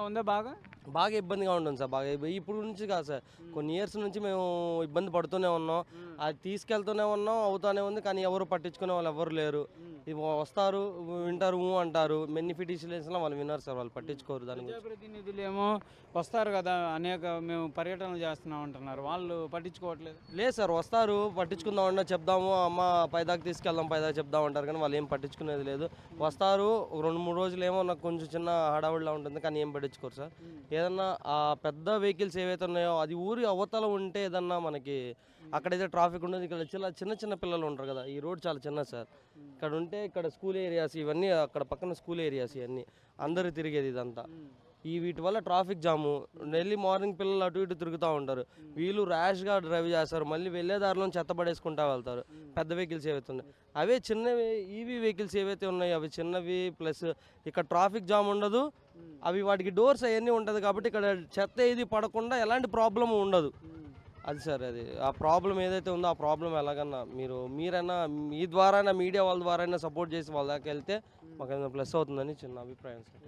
ఉందా బాగా? బాగా ఇబ్బందిగా ఉంటుంది సార్. ఇప్పుడు నుంచి కాదు సార్, కొన్ని ఇయర్స్ నుంచి మేము ఇబ్బంది పడుతూనే ఉన్నాం. అది తీసుకెళ్తూనే ఉన్నాం, అవుతానే ఉంది. కానీ ఎవరు పట్టించుకునే వాళ్ళు ఎవరు లేరు. వస్తారు, వింటారు, అంటారు. మెన్ని పిటిషన్స్లో వాళ్ళు విన్నారు సార్, వాళ్ళు పట్టించుకోరు దాని గురించి. ప్రజాప్రతినిధులు ఏమో వస్తారు కదా, మేము పర్యటనలు చేస్తున్నాం అంటున్నారు, వాళ్ళు పట్టించుకోవట్లేదు. లేదు సార్, వస్తారు, పట్టించుకుందామన్నా చెప్దాము, అమ్మ పైదాకా తీసుకెళ్దాం, పైదాకా చెప్దాం అంటారు. కానీ వాళ్ళు ఏం పట్టించుకునేది లేదు. వస్తారు, 2-3 రోజులు ఏమో నాకు కొంచెం చిన్న హడావుడిలా ఉంటుంది, కానీ ఏం పట్టించుకోరు సార్. ఏదన్నా ఆ పెద్ద వెహికల్స్ ఏవైతే ఉన్నాయో అది ఊరి అవతల ఉంటే ఏదన్నా మనకి అక్కడైతే ట్రాఫిక్ ఉండదు. ఇక్కడ చిన్న చిన్న పిల్లలు ఉంటారు కదా, ఈ రోడ్ చాలా చిన్న సార్. ఇక్కడ ఉంటే ఇక్కడ స్కూల్ ఏరియాస్ ఇవన్నీ, అక్కడ పక్కన స్కూల్ ఏరియాస్ ఇవన్నీ అందరూ తిరిగేది ఇదంతా. వీటి వల్ల ట్రాఫిక్ జాము, డైలీ మార్నింగ్ పిల్లలు అటు ఇటు తిరుగుతూ ఉంటారు. వీళ్ళు ర్యాష్గా డ్రైవ్ చేస్తారు, మళ్ళీ వెళ్ళే దారిలో చెత్త పడేసుకుంటూ వెళ్తారు. పెద్ద వెహికల్స్ ఏవైతే ఉన్నాయి అవే చిన్నవి, ఈవీ వెహికల్స్ ఏవైతే ఉన్నాయో అవి చిన్నవి, ప్లస్ ఇక్కడ ట్రాఫిక్ జామ్ ఉండదు. అవి వాటికి డోర్స్ అవన్నీ ఉంటుంది కాబట్టి ఇక్కడ చెత్త ఏది పడకుండా ఎలాంటి ప్రాబ్లం ఉండదు. అది సార్, అది ఆ ప్రాబ్లం ఏదైతే ఉందో ఆ ప్రాబ్లం ఎలాగన్నా మీరైనా మీ ద్వారా, మీడియా వాళ్ళ ద్వారా సపోర్ట్ చేసి వాళ్ళ దాకా వెళ్తే మాకు ప్లస్ అవుతుందని చిన్న అభిప్రాయం సార్.